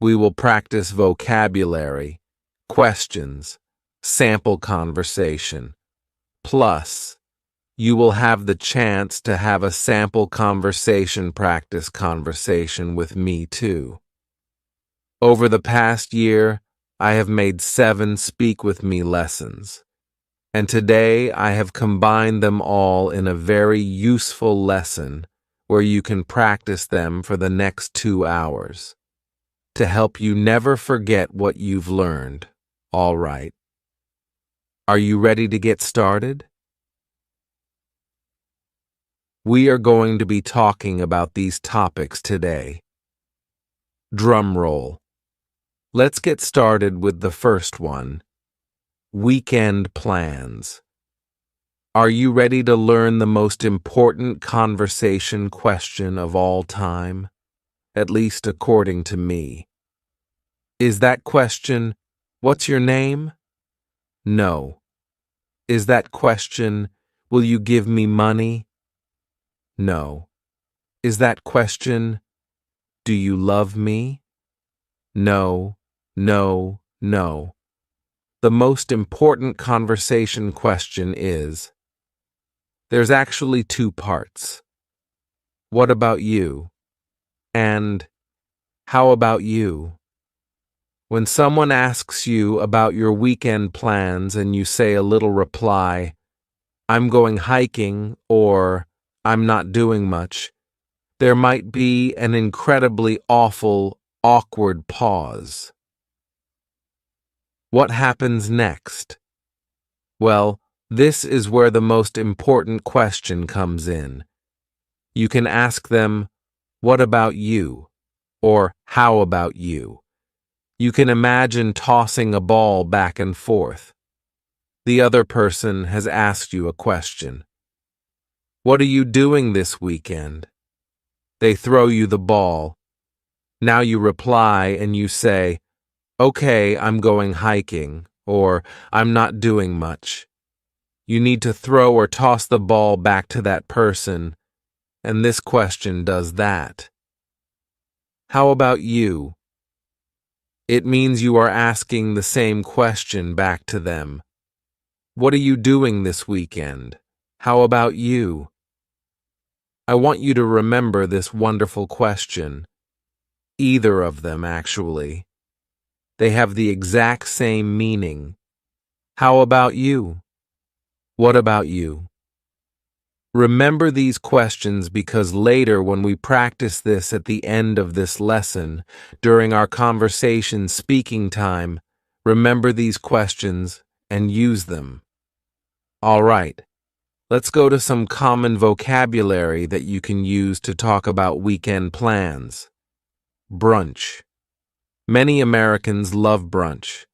We will practice vocabulary, questions, sample conversation. Plus, you will have the chance to have a sample conversation practice conversation with me too. Over the past year, I have made 7 Speak With Me lessons, and today I have combined them all in a very useful lesson where you can practice them for the next 2 hours to help you never forget what you've learned. All right. Are you ready to get started? We are going to be talking about these topics today. Drum roll. Let's get started with the first one. Weekend plans. Are you ready to learn the most important conversation question of all time? At least according to me. Is that question, what's your name? No. Is that question, will you give me money? No. Is that question, do you love me? No, no, no. The most important conversation question is, there's actually 2 parts. What about you? And how about you? When someone asks you about your weekend plans and you say a little reply, I'm going hiking or I'm not doing much, there might be an incredibly awful, awkward pause. What happens next? Well, this is where the most important question comes in. You can ask them, what about you? Or how about you? You can imagine tossing a ball back and forth. The other person has asked you a question. What are you doing this weekend? They throw you the ball. Now you reply and you say, okay, I'm going hiking, or I'm not doing much. You need to throw or toss the ball back to that person, and this question does that. How about you? It means you are asking the same question back to them. What are you doing this weekend? How about you? I want you to remember this wonderful question. Either of them, actually. They have the exact same meaning. How about you? What about you? Remember these questions because later when we practice this at the end of this lesson, during our conversation speaking time, remember these questions and use them. All right, let's go to some common vocabulary that you can use to talk about weekend plans. Brunch. Many Americans love brunch.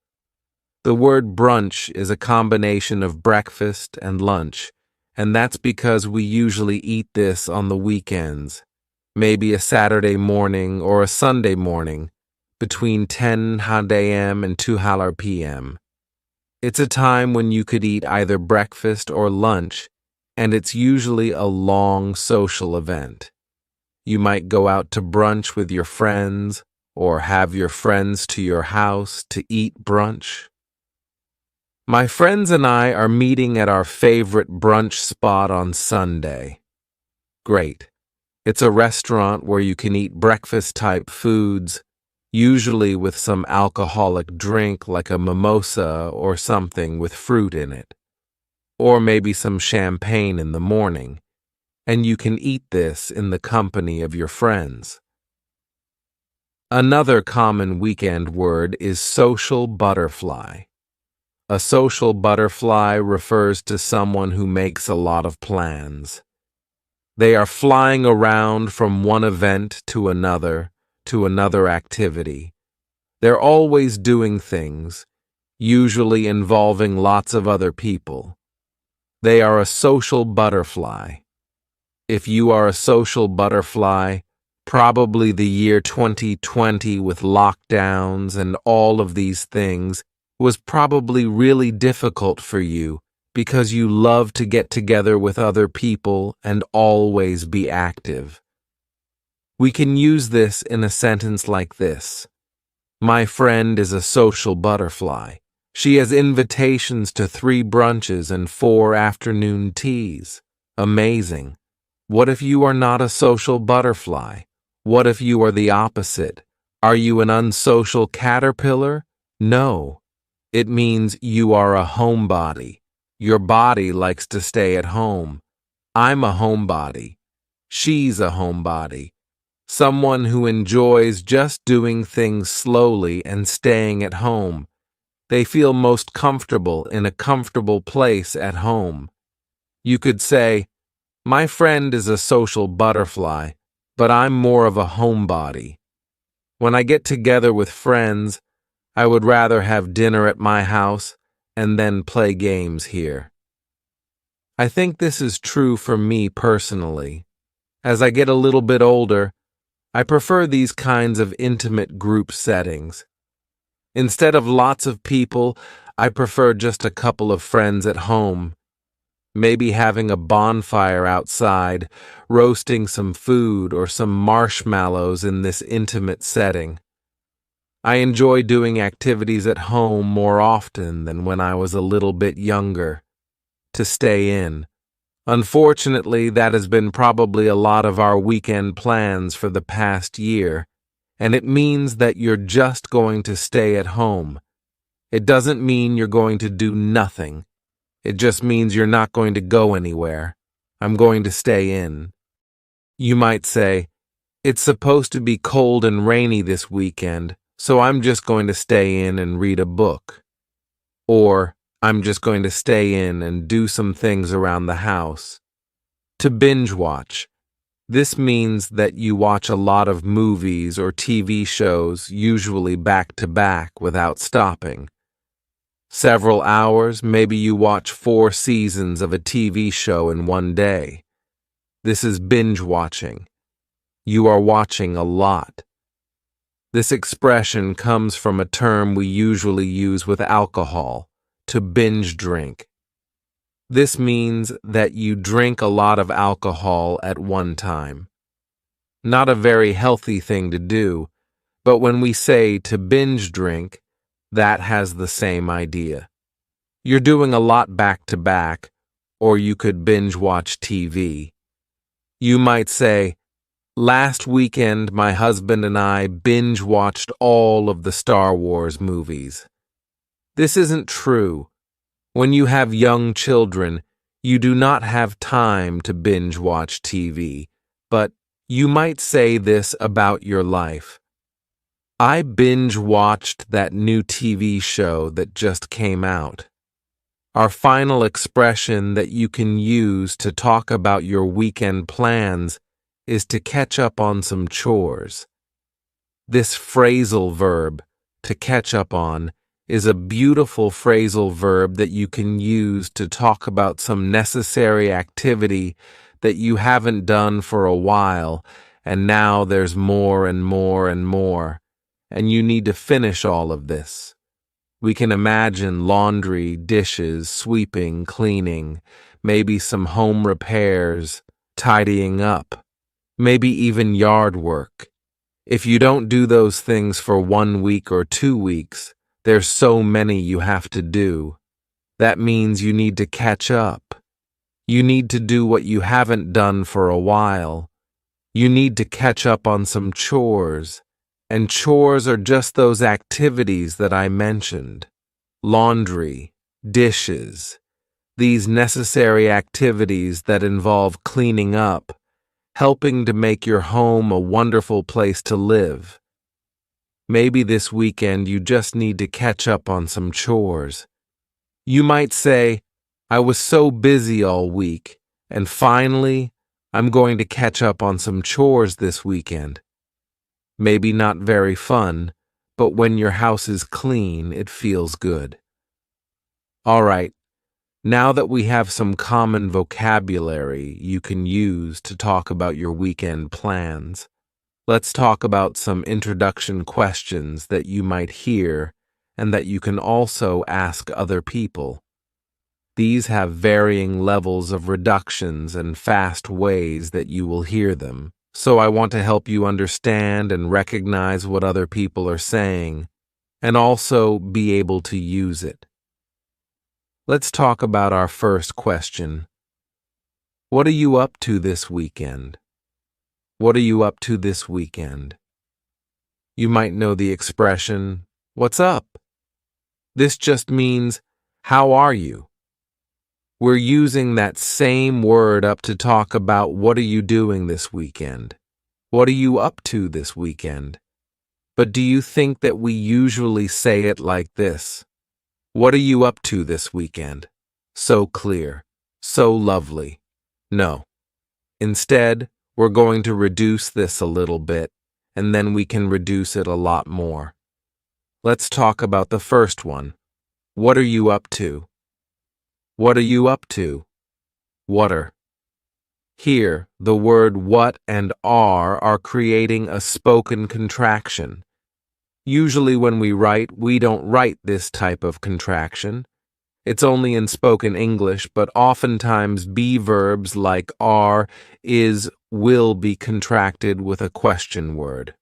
The word brunch is a combination of breakfast and lunch, and that's because we usually eat this on the weekends, maybe a Saturday morning or a Sunday morning, between 10 a.m. and 2 p.m. It's a time when you could eat either breakfast or lunch, and it's usually a long social event. You might go out to brunch with your friends, or have your friends to your house to eat brunch. My friends and I are meeting at our favorite brunch spot on Sunday. Great. It's a restaurant where you can eat breakfast-type foods, usually with some alcoholic drink like a mimosa or something with fruit in it, or maybe some champagne in the morning, and you can eat this in the company of your friends. Another common weekend word is social butterfly. A social butterfly refers to someone who makes a lot of plans. They are flying around from one event to another activity. They're always doing things, usually involving lots of other people. They are a social butterfly. If you are a social butterfly, probably the year 2020 with lockdowns and all of these things was probably really difficult for you because you love to get together with other people and always be active. We can use this in a sentence like this. My friend is a social butterfly. She has invitations to 3 brunches and 4 afternoon teas. Amazing. What if you are not a social butterfly? What if you are the opposite? Are you an unsocial caterpillar? No. It means you are a homebody. Your body likes to stay at home. I'm a homebody. She's a homebody. Someone who enjoys just doing things slowly and staying at home. They feel most comfortable in a comfortable place at home. You could say, my friend is a social butterfly, but I'm more of a homebody. When I get together with friends, I would rather have dinner at my house and then play games here. I think this is true for me personally. As I get a little bit older, I prefer these kinds of intimate group settings. Instead of lots of people, I prefer just a couple of friends at home. Maybe having a bonfire outside, roasting some food or some marshmallows in this intimate setting. I enjoy doing activities at home more often than when I was a little bit younger. To stay in. Unfortunately, that has been probably a lot of our weekend plans for the past year, and it means that you're just going to stay at home. It doesn't mean you're going to do nothing. It just means you're not going to go anywhere. I'm going to stay in. You might say, it's supposed to be cold and rainy this weekend, so I'm just going to stay in and read a book. Or, I'm just going to stay in and do some things around the house. To binge watch. This means that you watch a lot of movies or TV shows, usually back to back without stopping. Several hours, maybe you watch 4 seasons of a TV show in one day. This is binge watching. You are watching a lot. This expression comes from a term we usually use with alcohol. To binge drink. This means that you drink a lot of alcohol at one time. Not a very healthy thing to do, but when we say to binge drink, that has the same idea. You're doing a lot back to back, or you could binge watch TV. You might say, last weekend my husband and I binge watched all of the Star Wars movies. This isn't true. When you have young children, you do not have time to binge watch TV, but you might say this about your life. I binge watched that new TV show that just came out. Our final expression that you can use to talk about your weekend plans is to catch up on some chores. This phrasal verb, to catch up on, is a beautiful phrasal verb that you can use to talk about some necessary activity that you haven't done for a while, and now there's more and more and more, and you need to finish all of this. We can imagine laundry, dishes, sweeping, cleaning, maybe some home repairs, tidying up, maybe even yard work. If you don't do those things for 1 week or 2 weeks, there's so many you have to do. That means you need to catch up. You need to do what you haven't done for a while. You need to catch up on some chores. And chores are just those activities that I mentioned. Laundry, dishes, these necessary activities that involve cleaning up, helping to make your home a wonderful place to live. Maybe this weekend you just need to catch up on some chores. You might say, I was so busy all week, and finally, I'm going to catch up on some chores this weekend. Maybe not very fun, but when your house is clean, it feels good. All right, now that we have some common vocabulary you can use to talk about your weekend plans, let's talk about some introduction questions that you might hear and that you can also ask other people. These have varying levels of reductions and fast ways that you will hear them, so I want to help you understand and recognize what other people are saying and also be able to use it. Let's talk about our first question. What are you up to this weekend? What are you up to this weekend? You might know the expression, "What's up?" This just means, "How are you?" We're using that same word up to talk about what are you doing this weekend? What are you up to this weekend? But do you think that we usually say it like this? What are you up to this weekend? So clear, so lovely. No. Instead, we're going to reduce this a little bit, and then we can reduce it a lot more. Let's talk about the first one. What are you up to? What are you up to? Whatter. Here, the word what and are creating a spoken contraction. Usually when we write, we don't write this type of contraction. It's only in spoken English, but oftentimes be verbs like are, is, will be contracted with a question word.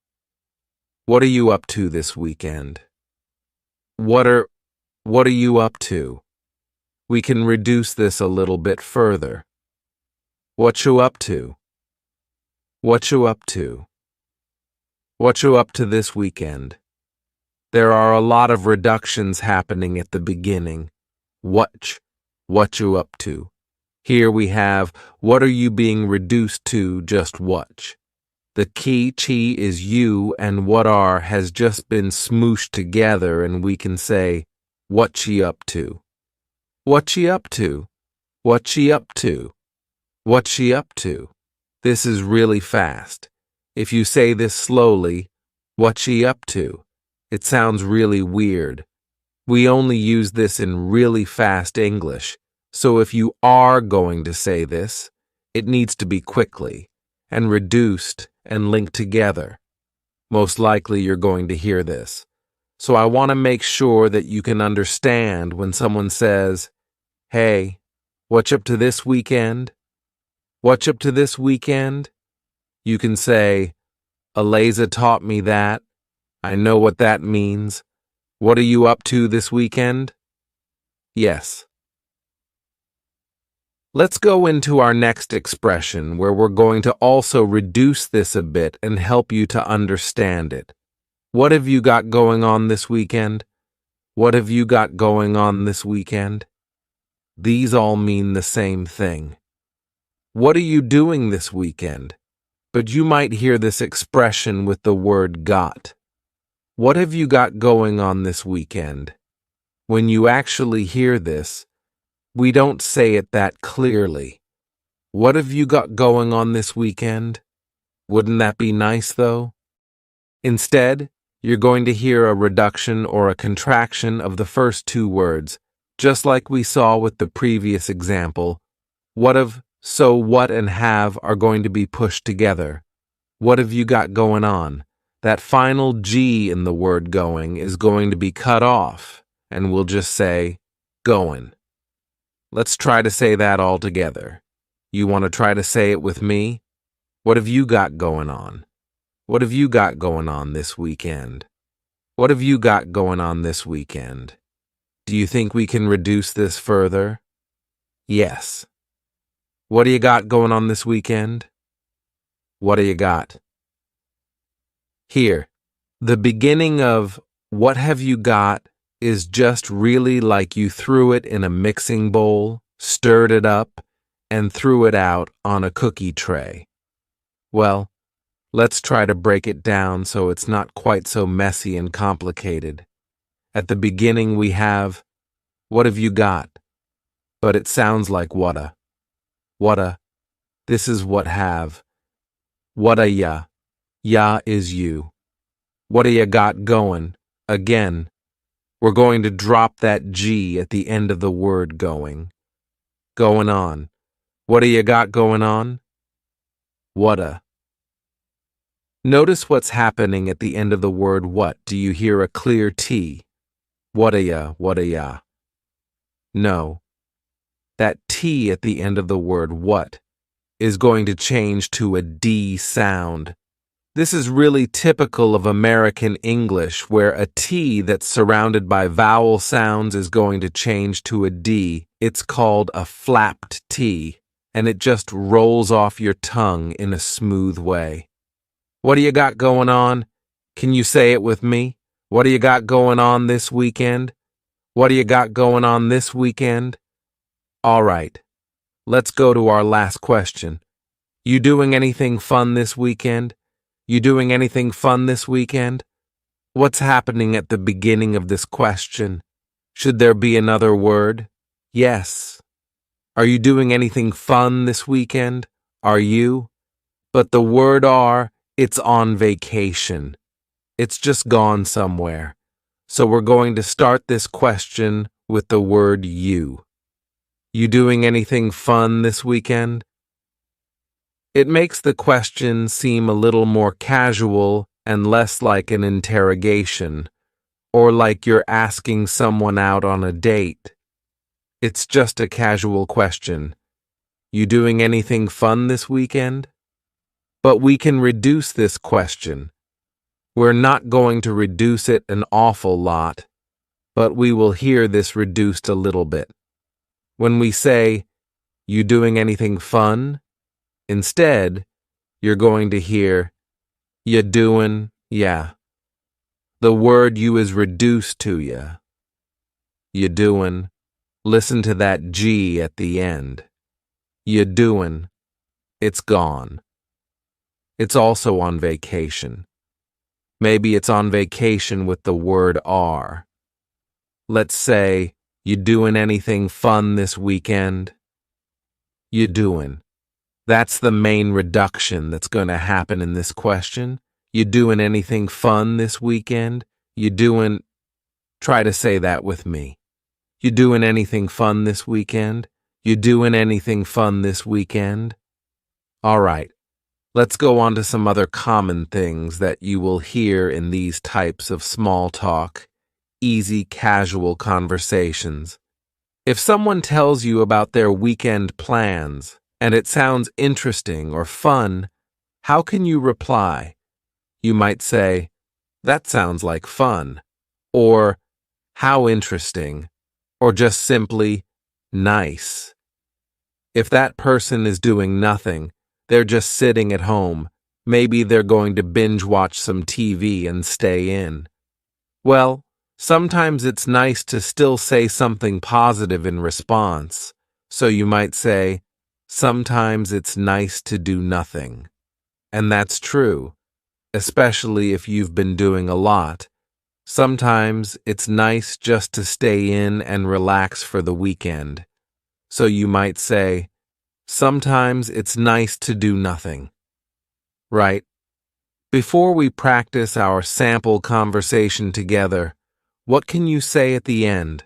What are you up to this weekend? What are you up to? We can reduce this a little bit further. What you up to? What you up to? What you up to this weekend? There are a lot of reductions happening at the beginning. What you up to? Here we have, what are you being reduced to, just watch. The key chi is you, and what are has just been smooshed together, and we can say, what she up to? What she up to? What she up to? What she up to? This is really fast. If you say this slowly, what she up to? It sounds really weird. We only use this in really fast English, so if you are going to say this, it needs to be quickly and reduced and linked together. Most likely you're going to hear this. So I want to make sure that you can understand when someone says, "Hey, what you up to this weekend? What you up to this weekend?" You can say, "Eliza taught me that. I know what that means. What are you up to this weekend?" Yes. Let's go into our next expression where we're going to also reduce this a bit and help you to understand it. What have you got going on this weekend? What have you got going on this weekend? These all mean the same thing. What are you doing this weekend? But you might hear this expression with the word got. What have you got going on this weekend? When you actually hear this, we don't say it that clearly. What have you got going on this weekend? Wouldn't that be nice, though? Instead, you're going to hear a reduction or a contraction of the first two words, just like we saw with the previous example. What of, so what and have are going to be pushed together. What have you got going on? That final G in the word going is going to be cut off, and we'll just say, goin'. Let's try to say that all together. You want to try to say it with me? What have you got going on? What have you got going on this weekend? What have you got going on this weekend? Do you think we can reduce this further? Yes. What do you got going on this weekend? What do you got? Here, the beginning of what have you got is just really like you threw it in a mixing bowl, stirred it up, and threw it out on a cookie tray. Well, let's try to break it down so it's not quite so messy and complicated. At the beginning we have, what have you got? But it sounds like whatta. Whatta. This is what have. Whatta ya. Ya is you. What do you got going? Again, we're going to drop that G at the end of the word going. Going on. What do you got going on? Whatta. Notice what's happening at the end of the word what. Do you hear a clear T? Whatta ya, whatta ya. No. That T at the end of the word what is going to change to a D sound. This is really typical of American English, where a T that's surrounded by vowel sounds is going to change to a D. It's called a flapped T, and it just rolls off your tongue in a smooth way. What do you got going on? Can you say it with me? What do you got going on this weekend? What do you got going on this weekend? All right, let's go to our last question. You doing anything fun this weekend? You doing anything fun this weekend? What's happening at the beginning of this question? Should there be another word? Yes. Are you doing anything fun this weekend? Are you? But the word are, it's on vacation. It's just gone somewhere. So we're going to start this question with the word you. You doing anything fun this weekend? It makes the question seem a little more casual and less like an interrogation, or like you're asking someone out on a date. It's just a casual question. You doing anything fun this weekend? But we can reduce this question. We're not going to reduce it an awful lot, but we will hear this reduced a little bit. When we say, you doing anything fun? Instead, you're going to hear, you doing, yeah. The word you is reduced to ya. You doing. Listen to that G at the end. You doing. It's gone. It's also on vacation. Maybe it's on vacation with the word are. Let's say, you doing anything fun this weekend? You doing. That's the main reduction that's going to happen in this question. You doing anything fun this weekend? You doing... Try to say that with me. You doing anything fun this weekend? You doing anything fun this weekend? All right, let's go on to some other common things that you will hear in these types of small talk, easy, casual conversations. If someone tells you about their weekend plans, and it sounds interesting or fun, how can you reply? You might say, that sounds like fun, or how interesting, or just simply, nice. If that person is doing nothing, they're just sitting at home, maybe they're going to binge watch some TV and stay in. Well, sometimes it's nice to still say something positive in response, so you might say, sometimes it's nice to do nothing. And that's true, especially if you've been doing a lot. Sometimes it's nice just to stay in and relax for the weekend. So you might say, sometimes it's nice to do nothing. Right? Before we practice our sample conversation together, what can you say at the end?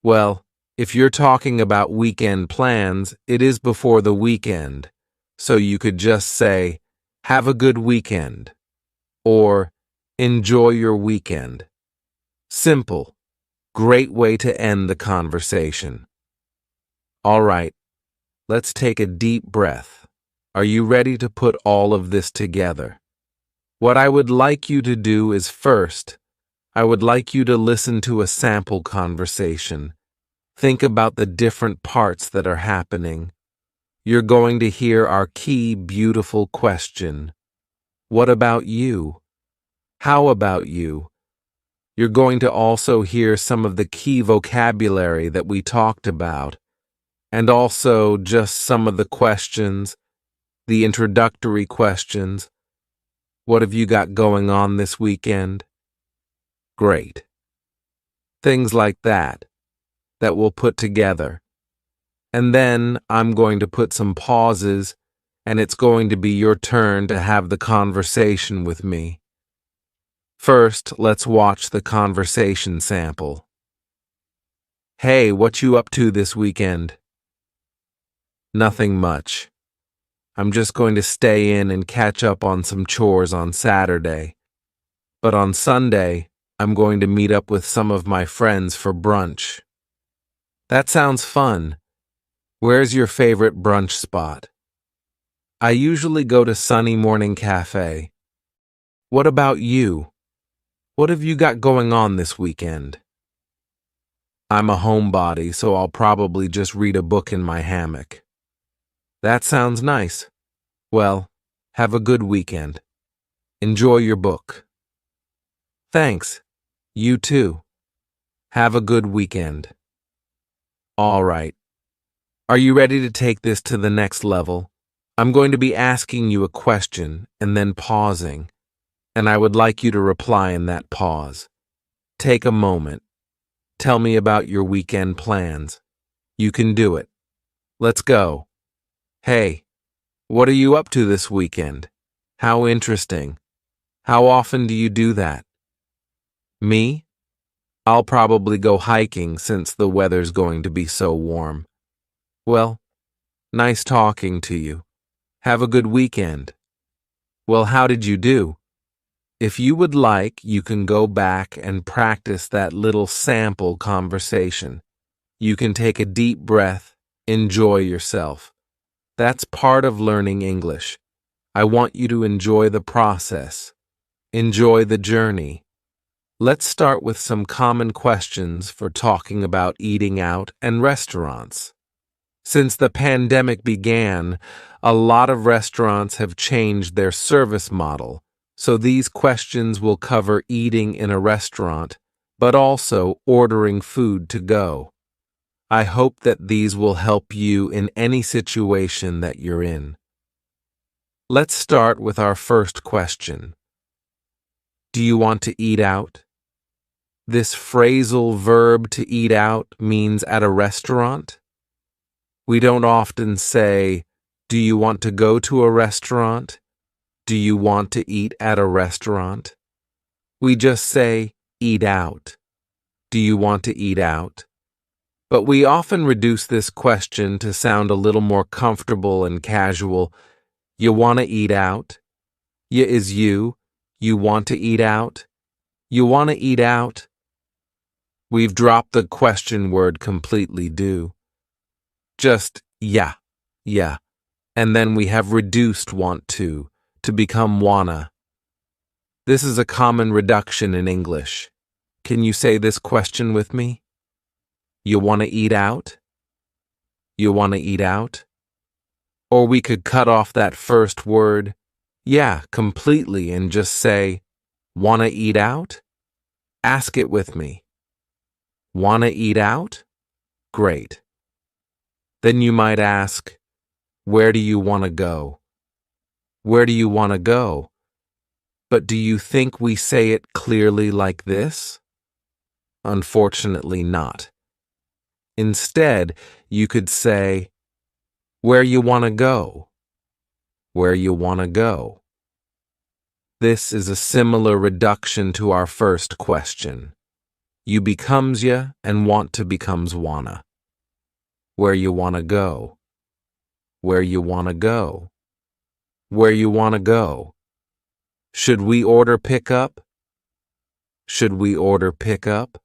Well, if you're talking about weekend plans, it is before the weekend, so you could just say, have a good weekend, or enjoy your weekend. Simple, great way to end the conversation. All right, let's take a deep breath. Are you ready to put all of this together? What I would like you to do is first, I would like you to listen to a sample conversation. Think about the different parts that are happening. You're going to hear our key, beautiful question. What about you? How about you? You're going to also hear some of the key vocabulary that we talked about, and also just some of the questions, the introductory questions. What have you got going on this weekend? Great. Things like that we'll put together. And then I'm going to put some pauses, and it's going to be your turn to have the conversation with me. First, let's watch the conversation sample. Hey, what you up to this weekend? Nothing much. I'm just going to stay in and catch up on some chores on Saturday. But on Sunday, I'm going to meet up with some of my friends for brunch. That sounds fun. Where's your favorite brunch spot? I usually go to Sunny Morning Cafe. What about you? What have you got going on this weekend? I'm a homebody, so I'll probably just read a book in my hammock. That sounds nice. Well, have a good weekend. Enjoy your book. Thanks. You too. Have a good weekend. All right. Are you ready to take this to the next level? I'm going to be asking you a question and then pausing, and I would like you to reply in that pause. Take a moment. Tell me about your weekend plans. You can do it. Let's go. Hey, what are you up to this weekend? How interesting. How often do you do that? Me? I'll probably go hiking since the weather's going to be so warm. Well, nice talking to you. Have a good weekend. Well, how did you do? If you would like, you can go back and practice that little sample conversation. You can take a deep breath, enjoy yourself. That's part of learning English. I want you to enjoy the process. Enjoy the journey. Let's start with some common questions for talking about eating out and restaurants. Since the pandemic began, a lot of restaurants have changed their service model, so these questions will cover eating in a restaurant, but also ordering food to go. I hope that these will help you in any situation that you're in. Let's start with our first question. Do you want to eat out? This phrasal verb to eat out means at a restaurant. We don't often say, do you want to go to a restaurant? Do you want to eat at a restaurant? We just say, eat out. Do you want to eat out? But we often reduce this question to sound a little more comfortable and casual. You want to eat out? You is you. You want to eat out? You want to eat out? We've dropped the question word completely, do. Just yeah, and then we have reduced want to become wanna. This is a common reduction in English. Can you say this question with me? You want to eat out? You want to eat out? Or we could cut off that first word, yeah, completely and just say, wanna eat out? Ask it with me. Wanna eat out? Great. Then you might ask, where do you want to go? Where do you want to go? But do you think we say it clearly like this? Unfortunately not. Instead, you could say, where you want to go? Where you want to go? This is a similar reduction to our first question. You becomes ya and want to becomes wanna. Where you want to go? Where you want to go? Where you want to go? Should we order pickup? Should we order pickup?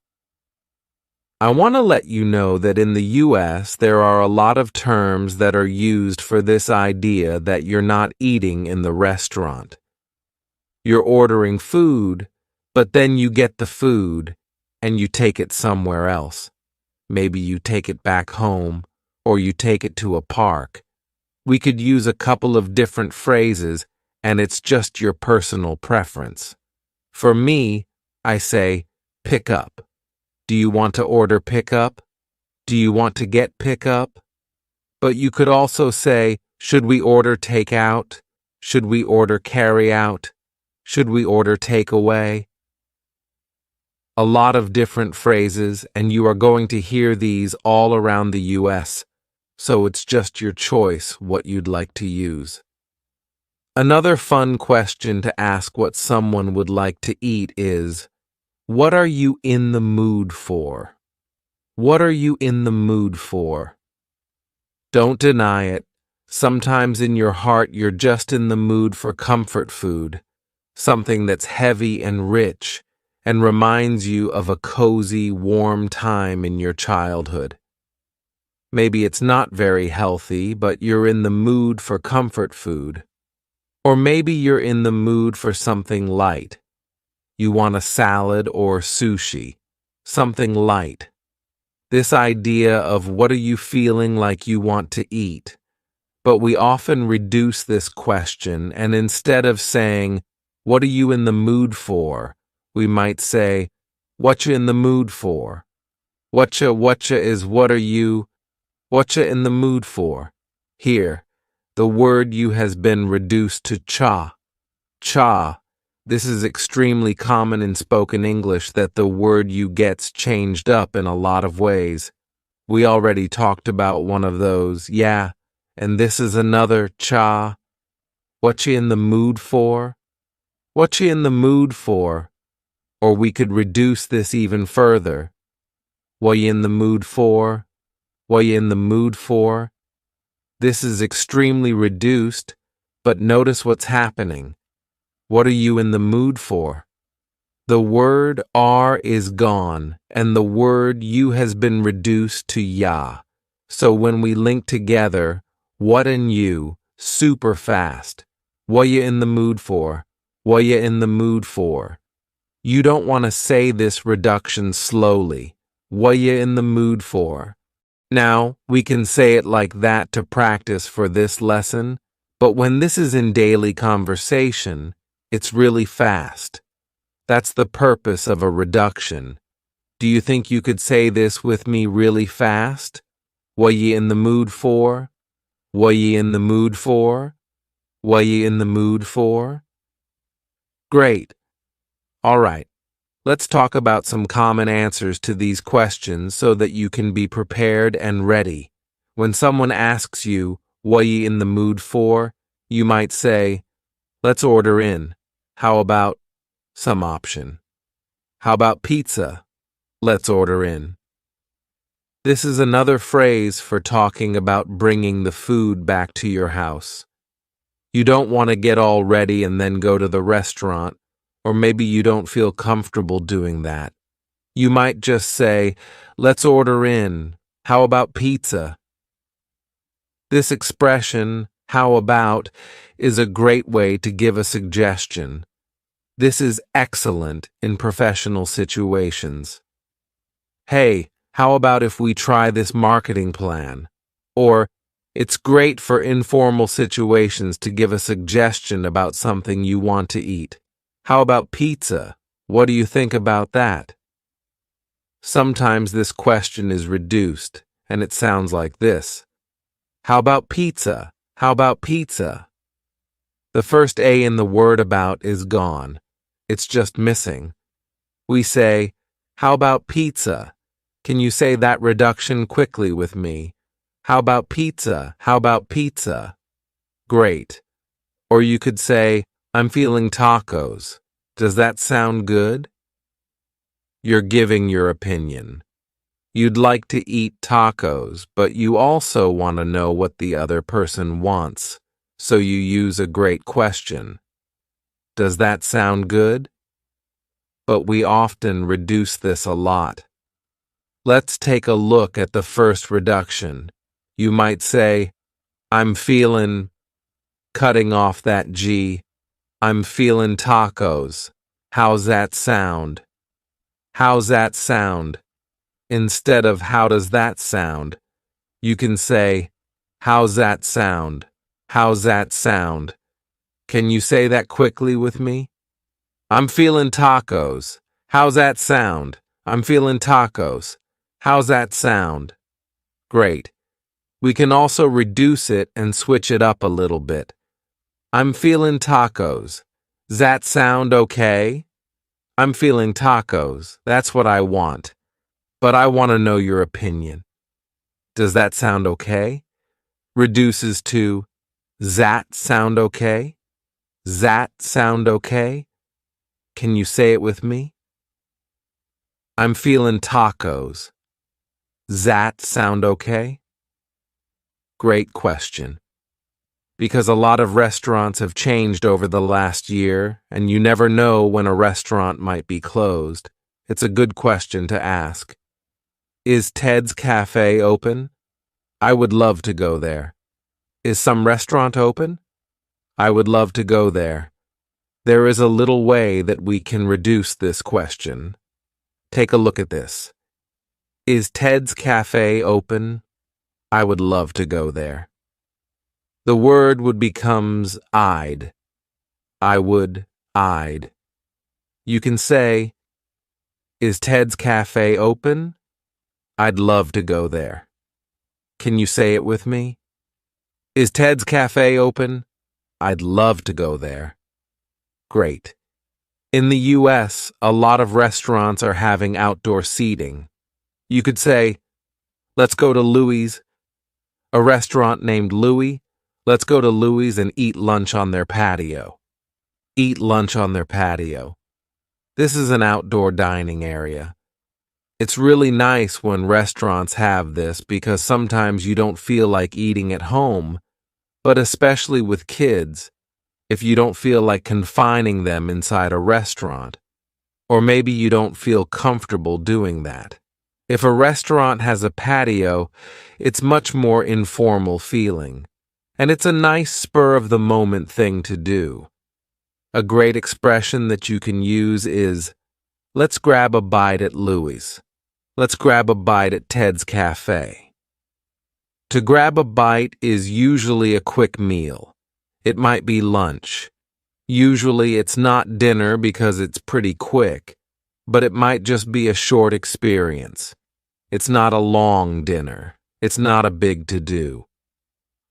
I want to let you know that in the US there are a lot of terms that are used for this idea that you're not eating in the restaurant. You're ordering food, but then you get the food and you take it somewhere else. Maybe you take it back home or you take it to a park. We could use a couple of different phrases and it's just your personal preference. For me, I say, pick up. Do you want to order pickup? Do you want to get pickup? But you could also say, should we order takeout? Should we order carry out? Should we order takeaway? A lot of different phrases, and you are going to hear these all around the US, so it's just your choice what you'd like to use. Another fun question to ask what someone would like to eat is, what are you in the mood for? What are you in the mood for? Don't deny it. Sometimes in your heart you're just in the mood for comfort food, something that's heavy and rich and reminds you of a cozy, warm time in your childhood. Maybe it's not very healthy, but you're in the mood for comfort food. Or maybe you're in the mood for something light. You want a salad or sushi, something light. This idea of what are you feeling like you want to eat. But we often reduce this question, and instead of saying, what are you in the mood for? We might say, what you in the mood for? Whatcha is what are you? Whatcha in the mood for? Here, the word you has been reduced to cha. Cha. This is extremely common in spoken English that the word you gets changed up in a lot of ways. We already talked about one of those, yeah, and this is another cha. What you in the mood for? What you in the mood for? Or we could reduce this even further. What you in the mood for? What you in the mood for? This is extremely reduced, but notice what's happening. What are you in the mood for? The word are is gone, and the word you has been reduced to ya. So when we link together, what and you, super fast. What you in the mood for? What you in the mood for? You don't want to say this reduction slowly. What you in the mood for? Now, we can say it like that to practice for this lesson, but when this is in daily conversation, it's really fast. That's the purpose of a reduction. Do you think you could say this with me really fast? What ye in the mood for? What ye in the mood for? What ye in the mood for? Great. All right. Let's talk about some common answers to these questions so that you can be prepared and ready. When someone asks you, what ye in the mood for? You might say, let's order in. How about some option? How about pizza? Let's order in. This is another phrase for talking about bringing the food back to your house. You don't want to get all ready and then go to the restaurant, or maybe you don't feel comfortable doing that. You might just say, let's order in. How about pizza? This expression, how about, is a great way to give a suggestion. This is excellent in professional situations. Hey, how about if we try this marketing plan? Or, it's great for informal situations to give a suggestion about something you want to eat. How about pizza? What do you think about that? Sometimes this question is reduced, and it sounds like this. How about pizza? How about pizza? The first A in the word about is gone. It's just missing. We say, how about pizza? Can you say that reduction quickly with me? How about pizza? How about pizza? Great. Or you could say, I'm feeling tacos. Does that sound good? You're giving your opinion. You'd like to eat tacos, but you also want to know what the other person wants, so you use a great question. Does that sound good? But we often reduce this a lot. Let's take a look at the first reduction. You might say, I'm feeling, cutting off that G. I'm feeling tacos. How's that sound? How's that sound? Instead of how does that sound, you can say, how's that sound? How's that sound? Can you say that quickly with me? I'm feeling tacos. How's that sound? I'm feeling tacos. How's that sound? Great. We can also reduce it and switch it up a little bit. I'm feeling tacos. Does that sound okay? I'm feeling tacos. That's what I want. But I want to know your opinion. Does that sound okay? Reduces to, that sound okay? That sound okay? Can you say it with me? I'm feeling tacos. That sound okay? Great question. Because a lot of restaurants have changed over the last year, and you never know when a restaurant might be closed, it's a good question to ask. Is Ted's Cafe open? I would love to go there. Is some restaurant open? I would love to go there. There is a little way that we can reduce this question. Take a look at this. Is Ted's Cafe open? I would love to go there. The word would becomes I'd. I would, I'd. You can say, is Ted's Cafe open? I'd love to go there. Can you say it with me? Is Ted's Cafe open? I'd love to go there. Great. In the US, a lot of restaurants are having outdoor seating. You could say, let's go to Louie's. A restaurant named Louie. Let's go to Louie's and eat lunch on their patio. Eat lunch on their patio. This is an outdoor dining area. It's really nice when restaurants have this because sometimes you don't feel like eating at home, but especially with kids, if you don't feel like confining them inside a restaurant, or maybe you don't feel comfortable doing that. If a restaurant has a patio, it's much more informal feeling, and it's a nice spur-of-the-moment thing to do. A great expression that you can use is, let's grab a bite at Louie's. Let's grab a bite at Ted's Cafe. To grab a bite is usually a quick meal. It might be lunch. Usually it's not dinner because it's pretty quick, but it might just be a short experience. It's not a long dinner. It's not a big to-do.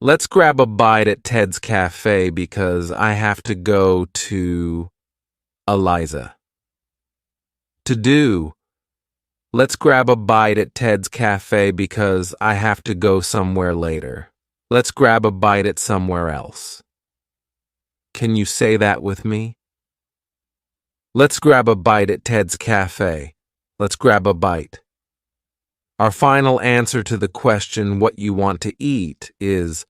Let's grab a bite at Ted's Cafe because I have to go to Eliza. To do. Let's grab a bite at Ted's Cafe because I have to go somewhere later. Let's grab a bite at somewhere else. Can you say that with me? Let's grab a bite at Ted's Cafe. Let's grab a bite. Our final answer to the question, what you want to eat, is,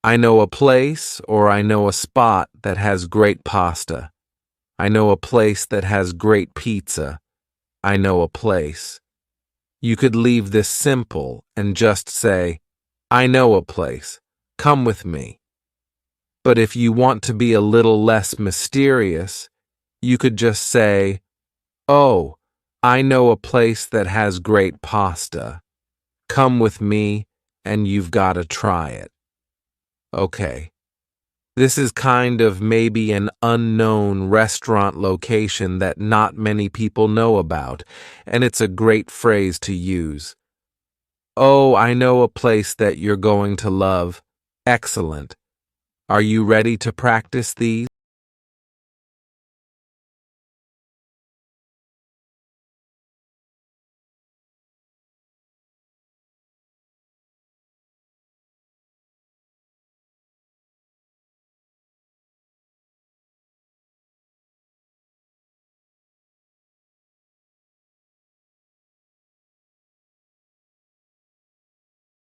I know a place or I know a spot that has great pasta. I know a place that has great pizza. I know a place. You could leave this simple and just say, I know a place. Come with me. But if you want to be a little less mysterious, you could just say, oh, I know a place that has great pasta. Come with me and you've got to try it. Okay. This is kind of maybe an unknown restaurant location that not many people know about, and it's a great phrase to use. Oh, I know a place that you're going to love. Excellent. Are you ready to practice these?